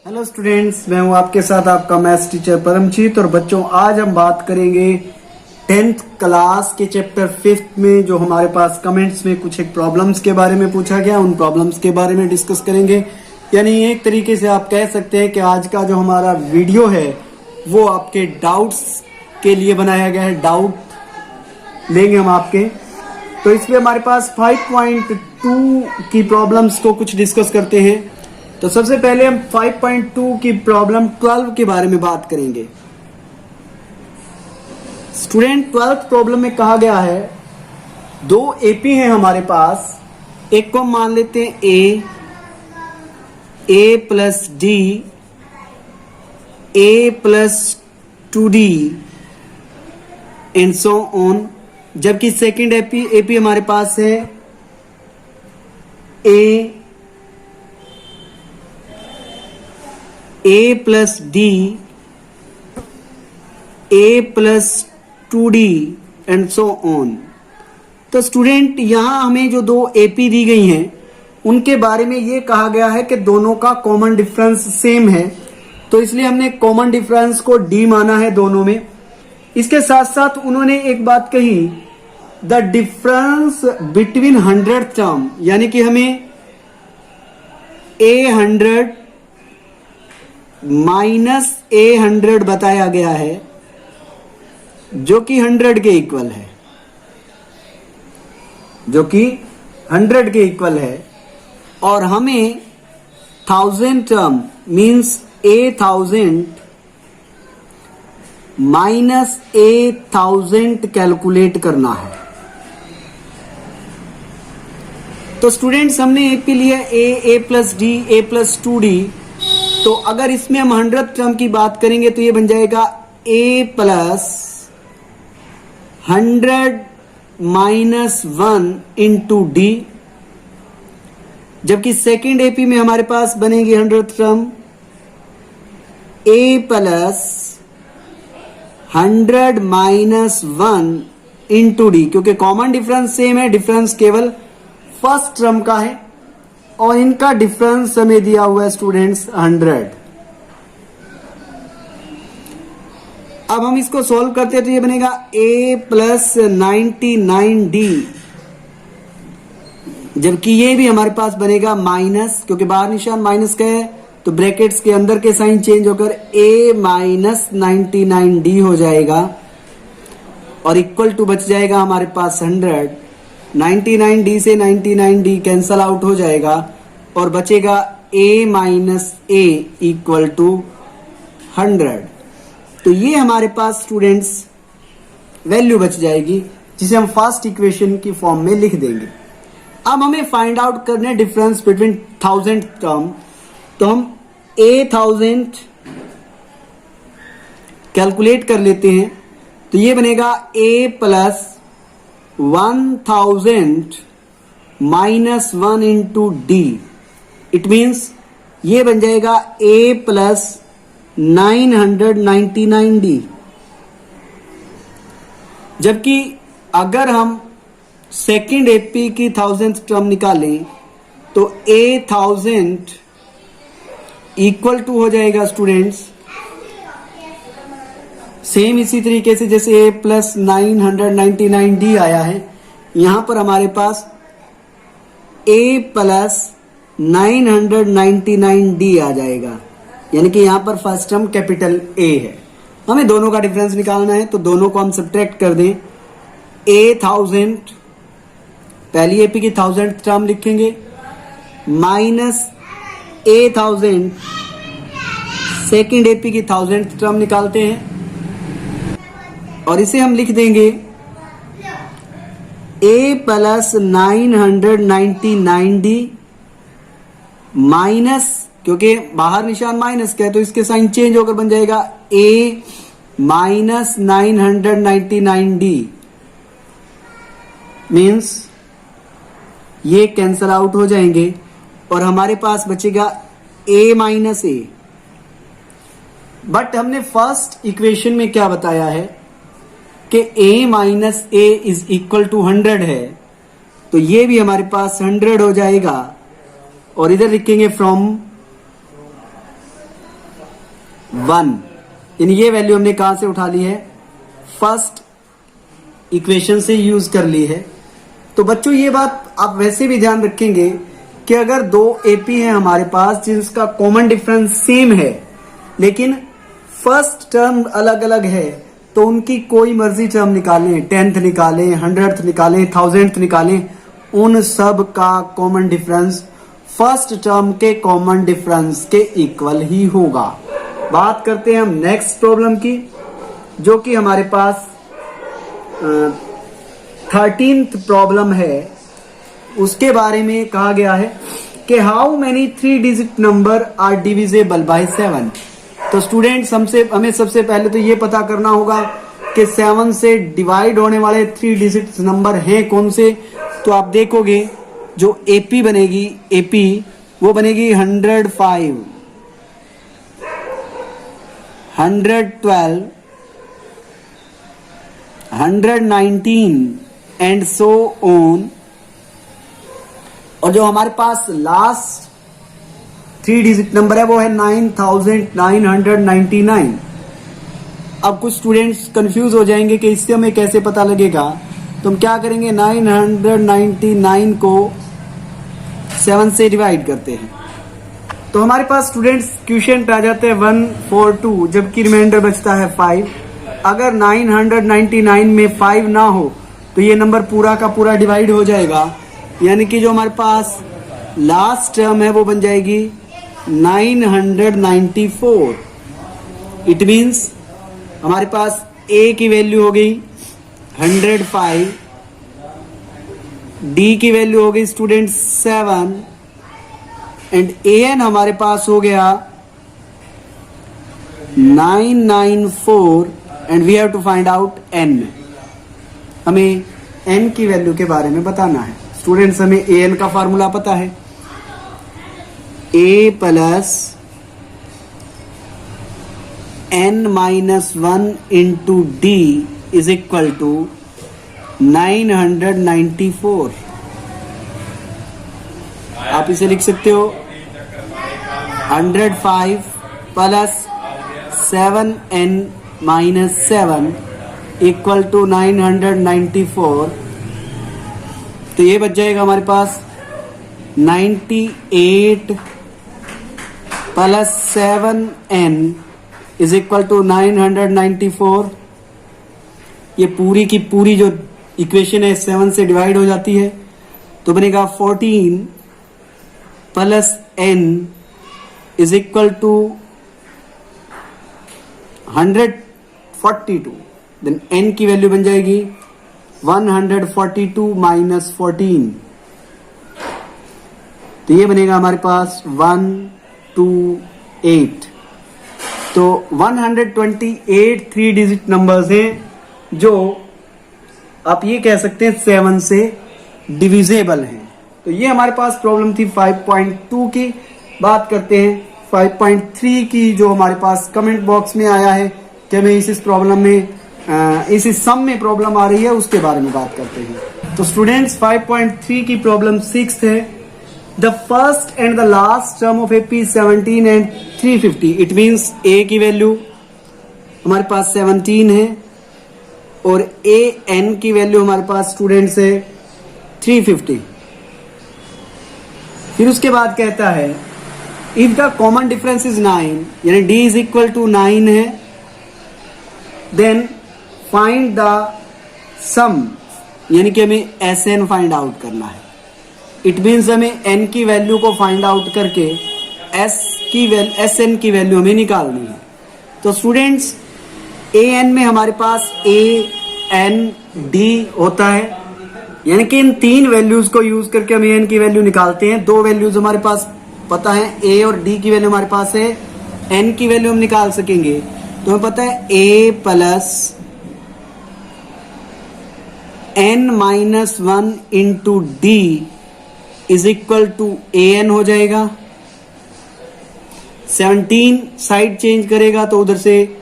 Hello students, मैं हूं आपके साथ आपका मैथ्स टीचर परमजीत। और बच्चों, आज हम बात करेंगे 10th क्लास के चैप्टर 5 में जो हमारे पास कमेंट्स में कुछ एक प्रॉब्लम्स के बारे में पूछा गया, उन प्रॉब्लम्स के बारे में डिस्कस करेंगे। यानी एक तरीके से आप कह सकते हैं कि आज का जो हमारा वीडियो है वो आपके डाउट्स के लिए बनाया गया है। डाउट लेंगे हम आपके, तो इसमें हमारे पास 5.2 की प्रॉब्लम्स को कुछ डिस्कस करते हैं। तो सबसे पहले हम 5.2 की प्रॉब्लम 12 के बारे में बात करेंगे। स्टूडेंट, 12th प्रॉब्लम में कहा गया है दो एपी हैं हमारे पास। एक को हम मान लेते हैं A plus D, A plus 2d and so on. जबकि सेकंड एपी हमारे पास है A plus D, A plus 2d and so on. तो स्टूडेंट, यहां हमें जो दो एपी दी गई हैं उनके बारे में ये कहा गया है कि दोनों का कॉमन डिफरेंस सेम है, तो इसलिए हमने कॉमन डिफरेंस को डी माना है दोनों में। इसके साथ साथ उन्होंने एक बात कही, द डिफरेंस बिटवीन 100 टर्म, यानी कि हमें A100 माइनस A100 बताया गया है जो कि 100 के इक्वल है, जो कि 100 के इक्वल है। और हमें 1000 term means A1000 minus A1000 calculate करना है। तो स्टूडेंट्स, हमने एपी लिया ए plus D, A plus 2d। तो अगर इसमें हम 100 टर्म की बात करेंगे तो ये बन जाएगा a plus 100 minus 1 into D. जबकि सेकेंड एपी में हमारे पास बनेगी 100 term a plus 100 minus 1 into D, क्योंकि कॉमन डिफरेंस सेम है, डिफरेंस केवल फर्स्ट टर्म का है और इनका डिफरेंस हमें दिया हुआ है स्टूडेंट्स 100। अब हम इसको सॉल्व करते हैं तो ये बनेगा a प्लस 99d, जबकि ये भी हमारे पास बनेगा माइनस, क्योंकि बाहर निशान माइनस का है तो ब्रैकेट्स के अंदर के साइन चेंज होकर a माइनस 99d हो जाएगा और इक्वल टू बच जाएगा हमारे पास 100। 99d से 99d कैंसल आउट हो जाएगा और बचेगा a minus a equal to 100। तो ये हमारे पास स्टूडेंट्स वैल्यू बच जाएगी जिसे हम फर्स्ट इक्वेशन की फॉर्म में लिख देंगे। अब हमें फाइंड आउट करना है डिफरेंस बिटवीन 1000 टर्म। तो हम A1000 कैलकुलेट कर लेते हैं। तो ये बनेगा a plus 1000 minus 1 into D. It means ये बन जाएगा a प्लस 999d। जबकि अगर हम सेकेंड एपी की 1000th टर्म निकालें तो A1000 इक्वल टू हो जाएगा स्टूडेंट्स सेम इसी तरीके से जैसे a प्लस 999d आया है, यहां पर हमारे पास a प्लस 999d आ जाएगा, यानी कि यहां पर फर्स्ट टर्म कैपिटल A है। हमें दोनों का डिफरेंस निकालना है तो दोनों को हम सब्ट्रैक्ट कर दें। A1000 पहली एपी की 1000th टर्म लिखेंगे माइनस A1000 सेकेंड एपी की 1000th टर्म निकालते हैं और इसे हम लिख देंगे a प्लस 999d माइनस, क्योंकि बाहर निशान माइनस का है तो इसके साइन चेंज होकर बन जाएगा a माइनस 999d। मीन्स ये कैंसल आउट हो जाएंगे और हमारे पास बचेगा a माइनस a। बट हमने फर्स्ट इक्वेशन में क्या बताया है कि a minus a is equal to 100 है, तो ये भी हमारे पास 100 हो जाएगा और इधर लिखेंगे फ्रॉम 1, यानी ये वैल्यू हमने कहां से उठा ली है, फर्स्ट इक्वेशन से यूज कर ली है। तो बच्चों ये बात आप वैसे भी ध्यान रखेंगे कि अगर दो एपी हैं हमारे पास जिसका कॉमन डिफरेंस सेम है लेकिन फर्स्ट टर्म अलग अलग है, तो उनकी कोई मर्जी टर्म निकालें, 10th निकालें, 100th निकालें, 1000th निकालें, उन सब का कॉमन डिफरेंस फर्स्ट टर्म के कॉमन डिफरेंस के इक्वल ही होगा। बात करते हैं हम नेक्स्ट प्रॉब्लम की, जो कि हमारे पास 13th प्रॉब्लम है। उसके बारे में कहा गया है कि how many 3 digit number are divisible by 7। तो स्टूडेंट्स हमें सबसे पहले तो ये पता करना होगा कि 7 से डिवाइड होने वाले 3 डिजिट नंबर हैं कौन से। तो आप देखोगे जो एपी बनेगी, एपी वो बनेगी 105, 112, 119 एंड सो ऑन। और जो हमारे पास लास्ट 3 डिजिट नंबर है वो है 9999। अब कुछ स्टूडेंट्स कंफ्यूज हो जाएंगे कि इससे हमें कैसे पता लगेगा। तो हम क्या करेंगे, 999 को 7 से डिवाइड करते हैं। तो हमारे पास स्टूडेंट्स क्वेश्चन आ जाते हैं 142, जबकि रिमाइंडर बचता है 5। अगर 999 में 5 ना हो तो ये नंबर पूरा का पूरा डिवाइड हो जाएगा, यानी कि जो हमारे पास लास्ट टर्म है वो बन जाएगी 994। इट मीन्स हमारे पास ए की वैल्यू हो गई 105, डी की वैल्यू हो गई स्टूडेंट 7 एंड ए एन हमारे पास हो गया 994 and we have to find out N. हमें एन की वैल्यू के बारे में बताना है। स्टूडेंट्स हमें ए एन का फार्मूला पता है, A plus N minus 1 into D is equal to 994। आप इसे लिख सकते हो 105 plus 7n minus 7 equal to 994। तो ये बच जाएगा हमारे पास 98 plus 7n is equal to 994। ये पूरी की पूरी जो इक्वेशन है 7 से डिवाइड हो जाती है, तो बनेगा 14 plus n is equal to 142। Then n की वैल्यू बन जाएगी 142 माइनस 14। तो ये बनेगा हमारे पास 128। तो 128 3 डिजिट नंबर्स हैं जो आप ये कह सकते हैं 7 से डिविजेबल हैं। तो ये हमारे पास प्रॉब्लम थी 5.2 की। बात करते हैं 5.3 की, जो हमारे पास कमेंट बॉक्स में आया है कि हमें इस प्रॉब्लम में इस सम में प्रॉब्लम आ रही है, उसके बारे में बात करते हैं। तो स्टूडेंट्स 5.3 की प्रॉब्लम 6 है। The first and the last term of AP 17 and 350। It means A की वैल्यू हमारे पास 17 है और ए एन की वैल्यू हमारे पास स्टूडेंट्स है 350। फिर उसके बाद कहता है if the common difference is 9, यानी डी इज इक्वल टू 9 है, देन फाइंड द सम, यानी कि हमें एस एन फाइंड आउट करना है। इट मीन्स हमें एन की वैल्यू को फाइंड आउट करके एस एन की वैल्यू हमें निकालनी है। तो स्टूडेंट्स ए एन में हमारे पास ए एन डी होता है, यानी कि इन 3 वैल्यूज को यूज करके हम ए एन की वैल्यू निकालते हैं। 2 वैल्यूज हमारे पास पता है, ए और डी की वैल्यू हमारे पास है, एन की वैल्यू हम निकाल सकेंगे। तो हमें पता है A plus N minus 1 into D is equal to A N हो जाएगा। 17 साइड चेंज करेगा तो उधर से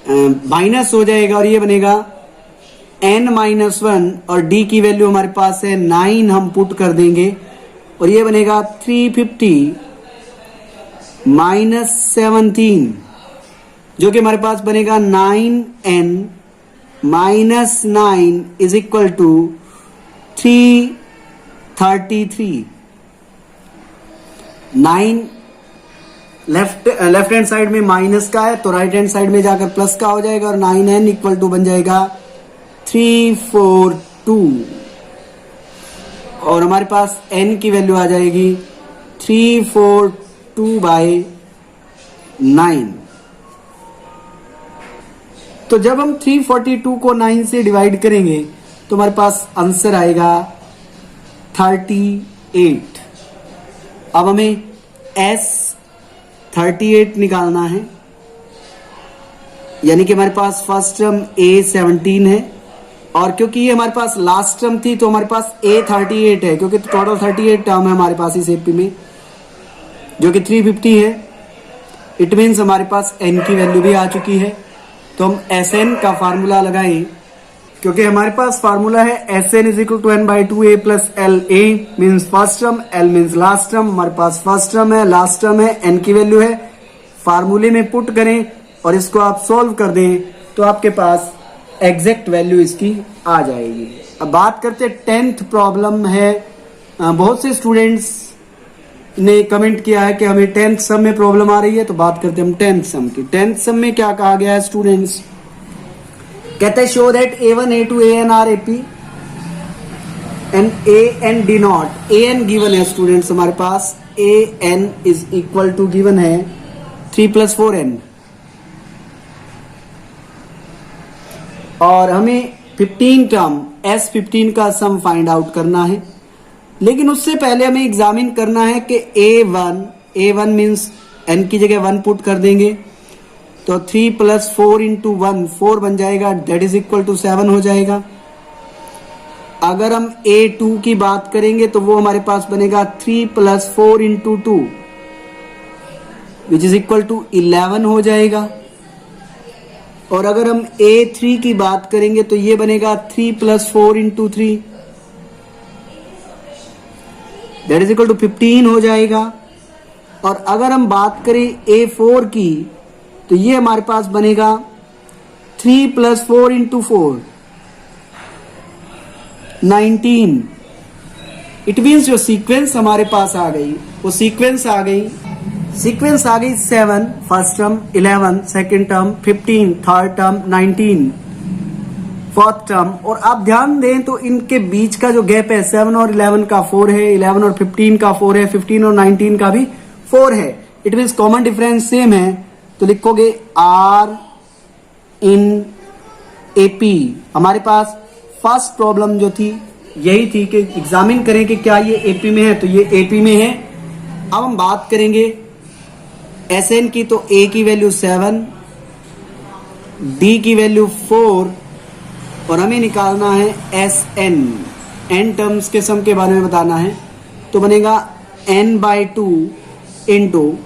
माइनस हो जाएगा और ये बनेगा n माइनस 1 और d की वैल्यू हमारे पास है 9, हम पुट कर देंगे और ये बनेगा 350 माइनस 17 जो कि हमारे पास बनेगा 9n minus 9 is equal to 333। 9 left hand side में माइनस का है तो राइट हैंड साइड में जाकर प्लस का हो जाएगा और 9n इक्वल टू बन जाएगा 342 और हमारे पास n की वैल्यू आ जाएगी 342/9। तो जब हम 342 को 9 से डिवाइड करेंगे तो हमारे पास आंसर आएगा 38। अब हमें S38 निकालना है, यानी कि हमारे पास फर्स्ट टर्म A17 है और क्योंकि ये हमारे पास लास्ट टर्म थी तो हमारे पास A38 है, क्योंकि टोटल 38 टर्म है हमारे पास इस एपी में जो कि 350 है। इट मीन्स हमारे पास n की वैल्यू भी आ चुकी है। तो हम Sn का फार्मूला लगाएं, क्योंकि हमारे पास फार्मूला है Sn is equal to n/2a plus L. A means first term, L means last term. हमारे पास फर्स्ट टर्म है, लास्ट टर्म है, n की वैल्यू है। फार्मूले में पुट करें और इसको आप सॉल्व कर दें तो आपके पास एग्जैक्ट वैल्यू इसकी आ जाएगी। अब बात करते हैं 10th प्रॉब्लम है। बहुत से स्टूडेंट्स ने कमेंट किया है कि हमें 10th सम में प्रॉब्लम आ रही है, तो बात करते हैं हम 10th सम की। 10th सम में क्या कहा गया है स्टूडेंट्स, कहते हैं show that A1 A2 AN are AP and AN D not. AN given है स्टूडेंट्स हमारे पास, AN is equal to given है 3 + 4n और हमें 15 टर्म S15 का सम फाइंड आउट करना है। लेकिन उससे पहले हमें एग्जामिन करना है कि A1 मीन्स n की जगह 1 पुट कर देंगे तो 3 + 4 × 1 4 बन जाएगा, दैट इज इक्वल टू 7 हो जाएगा। अगर हम A2 की बात करेंगे तो वो हमारे पास बनेगा 3 + 4 × 2 विच इज इक्वल टू 11 हो जाएगा। और अगर हम A3 की बात करेंगे तो ये बनेगा 3 + 4 × 3 दैट इज इक्वल टू 15 हो जाएगा। और अगर हम बात करें A4 की तो ये हमारे पास बनेगा 3 + 4 × 4 19। इट मीन्स जो सीक्वेंस हमारे पास आ गई वो सीक्वेंस आ गई 7 first term, 11 second term, 15 third term, 19 fourth term. और आप ध्यान दें तो इनके बीच का जो गैप है 7 और 11 का 4 है, 11 और 15 का 4 है, 15 और 19 का भी 4 है। It means common difference same है, तो लिखोगे R इन AP। हमारे पास फर्स्ट प्रॉब्लम जो थी यही थी कि एग्जामिन करें कि क्या ये AP में है, तो ये AP में है। अब हम बात करेंगे Sn की, तो A की वैल्यू 7, D की वैल्यू 4 और हमें निकालना है Sn, n टर्म्स के सम के बारे में बताना है। तो बनेगा n/2 into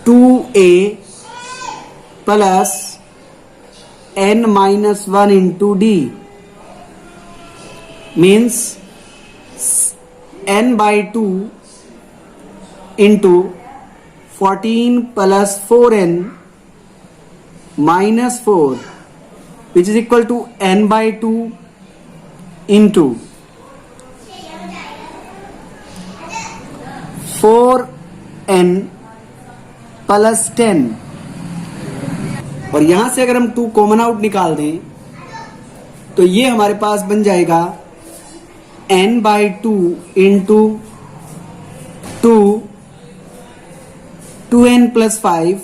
2a plus n-1 into d means n/2 into 14 + 4n - 4 which is equal to n/2 into 4n + 10। और यहां से अगर हम 2 कॉमन आउट निकाल दें तो ये हमारे पास बन जाएगा n/2 इंटू 2n + 5,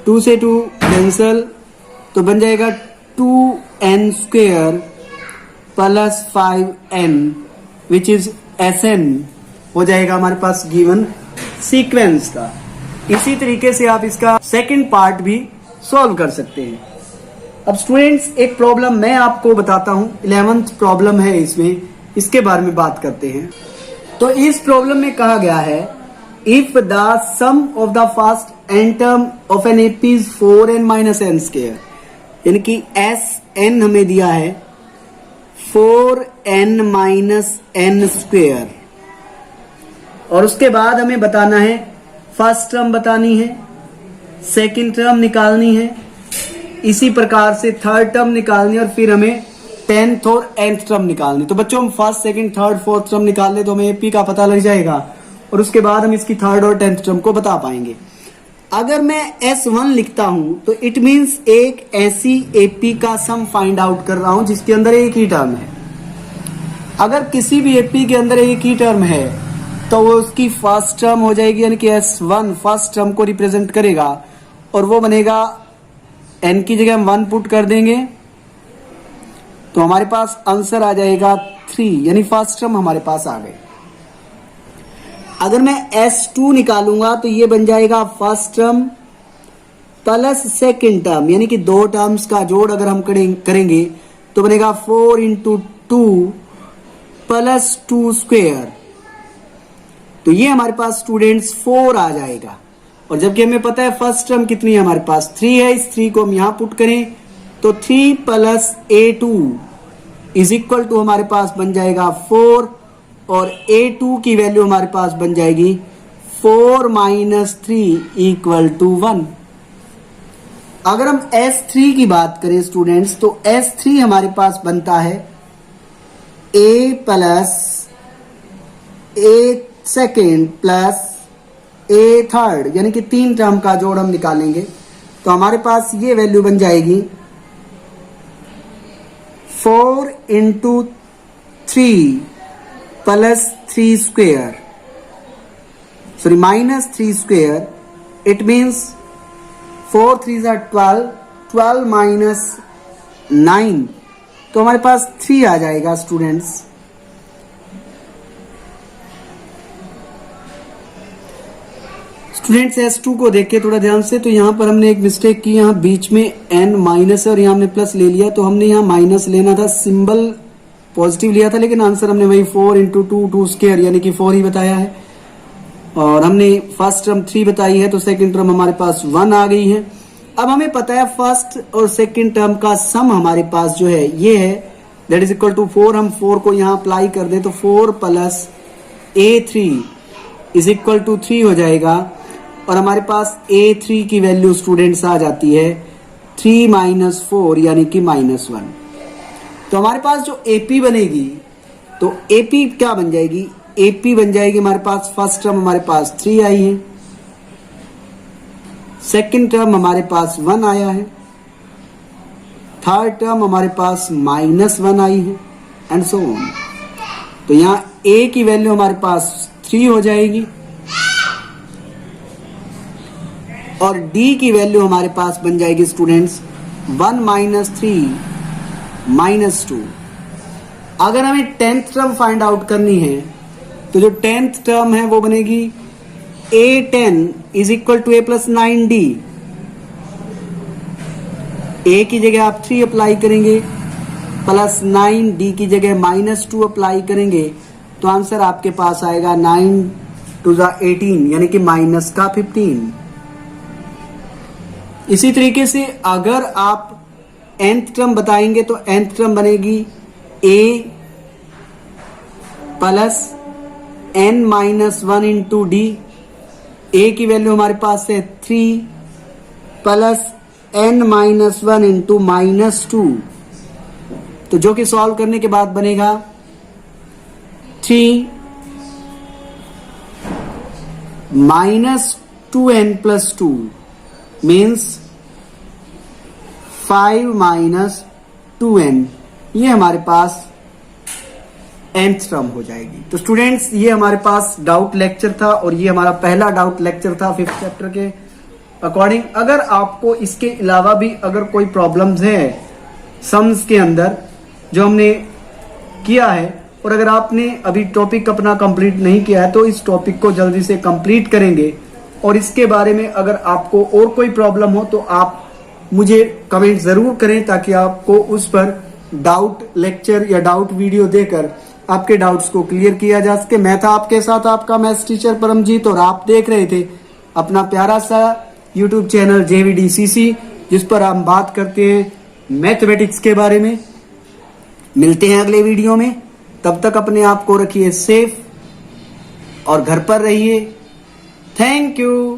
2 से 2 कैंसल तो बन जाएगा 2n² + 5n which is Sn हो जाएगा हमारे पास गिवन सीक्वेंस का। इसी तरीके से आप इसका सेकंड पार्ट भी सॉल्व कर सकते हैं। अब स्टूडेंट्स एक प्रॉब्लम मैं आपको बताता हूं, 11th प्रॉब्लम है इसमें, इसके बारे में बात करते हैं। तो इस प्रॉब्लम में कहा गया है if the sum of the first n term of an AP is 4n - n², यानी कि Sn हमें दिया है 4n - n²। और उसके बाद हमें बताना है फर्स्ट टर्म बतानी है सेकंड टर्म निकालनी है, इसी प्रकार से थर्ड टर्म निकालनी है और फिर हमें 10th और nth टर्म निकालनी। तो बच्चों हम first second third fourth term निकाल ले तो हमें एपी का पता लग जाएगा और उसके बाद हम इसकी थर्ड और 10th टर्म को बता पाएंगे। अगर मैं S1 लिखता हूं तो इट मींस एक ऐसी एपी का सम फाइंड आउट कर रहा हूं जिसके अंदर एक ही टर्म है। अगर किसी भी एपी के अंदर एक ही टर्म है तो वो उसकी फर्स्ट टर्म हो जाएगी, यानी कि S1 फर्स्ट टर्म को रिप्रेजेंट करेगा और वो बनेगा n की जगह हम 1 पुट कर देंगे तो हमारे पास आंसर आ जाएगा 3, यानी फर्स्ट टर्म हमारे पास आ गए। अगर मैं S2 निकालूंगा तो ये बन जाएगा first term plus second term, यानी कि दो टर्म्स का जोड़ अगर हम करेंगे तो बनेगा 4 इंटू 2 प्लस 2 स्क्वेयर। तो ये हमारे पास स्टूडेंट्स 4 आ जाएगा और जबकि हमें पता है फर्स्ट टर्म कितनी है हमारे पास 3 है, इस 3 को हम यहां पुट करें तो 3 plus A2 is equal to हमारे पास बन जाएगा 4 और A2 की वैल्यू हमारे पास बन जाएगी 4 माइनस 3 इक्वल टू 1। अगर हम S3 की बात करें स्टूडेंट्स तो S3 हमारे पास बनता है A plus A second plus A third, यानी कि 3 टर्म का जोड़ हम निकालेंगे तो हमारे पास ये वैल्यू बन जाएगी 4 into 3 plus 3 square, sorry minus 3 square. It means 4 3 12, 12 minus 9 तो हमारे पास 3 आ जाएगा स्टूडेंट्स। स्टूडेंट्स S2 को देखिए थोड़ा ध्यान से, तो यहाँ पर हमने एक मिस्टेक की, यहाँ बीच में n माइनस है और यहाँ हमने प्लस ले लिया, तो हमने यहाँ माइनस लेना था, सिंबल पॉजिटिव लिया था, लेकिन आंसर हमने वही 4 इंटू 2 स्क्वायर यानी कि 4 ही बताया है और हमने फर्स्ट टर्म 3 बताई है तो सेकंड टर्म हमारे पास 1 आ गई है। अब हमें पता है फर्स्ट और सेकंड टर्म का सम हमारे पास जो है ये है दैट इज इक्वल टू 4। हम 4 को यहाँ अप्लाई कर दें तो 4 plus A3 is equal to 3 हो जाएगा और हमारे पास A3 की वैल्यू स्टूडेंट्स आ जाती है 3 माइनस 4 यानी कि -1। तो हमारे पास जो AP बनेगी तो AP क्या बन जाएगी, AP बन जाएगी हमारे पास फर्स्ट टर्म हमारे पास 3 आई है, सेकंड टर्म हमारे पास 1 आया है, थर्ड टर्म हमारे पास -1 आई है एंड सो ऑन। तो यहाँ A की वैल्यू हमारे पास 3 हो जाएगी और D की वैल्यू हमारे पास बन जाएगी स्टूडेंट्स 1 माइनस 3 माइनस 2। अगर हमें 10th टर्म फाइंड आउट करनी है तो जो 10th टर्म है वो बनेगी A10 is equal to A plus 9D। A की जगह आप 3 अप्लाई करेंगे प्लस 9D की जगह -2 अप्लाई करेंगे तो आंसर आपके पास आएगा 9 टू द 18 यानी कि माइनस का 15। इसी तरीके से अगर आप nth टर्म बताएंगे तो nth टर्म बनेगी A plus n minus 1 into D। A की वैल्यू हमारे पास है 3 प्लस n माइनस 1 इंटू -2, तो जो कि सॉल्व करने के बाद बनेगा 3 minus 2n plus 2 means 5 minus 2n। ये हमारे पास nth टर्म हो जाएगी। तो स्टूडेंट्स ये हमारे पास डाउट लेक्चर था और ये हमारा पहला डाउट लेक्चर था 5th चैप्टर के अकॉर्डिंग। अगर आपको इसके अलावा भी अगर कोई प्रॉब्लम्स है सम्स के अंदर जो हमने किया है और अगर आपने अभी टॉपिक अपना कंप्लीट नहीं किया है तो इस टॉपिक को जल्दी से कंप्लीट करेंगे और इसके बारे में अगर आपको और कोई प्रॉब्लम हो तो आप मुझे कमेंट जरूर करें ताकि आपको उस पर डाउट लेक्चर या डाउट वीडियो देकर आपके डाउट्स को क्लियर किया जा सके। मैं था आपके साथ आपका मैथ्स टीचर परमजीत और आप देख रहे थे अपना प्यारा सा यूट्यूब चैनल JVDCC जिस पर हम बात करते हैं मैथमेटिक्स के बारे में। मिलते हैं अगले वीडियो में, तब तक अपने आप को रखिए सेफ और घर पर रहिए। Thank you.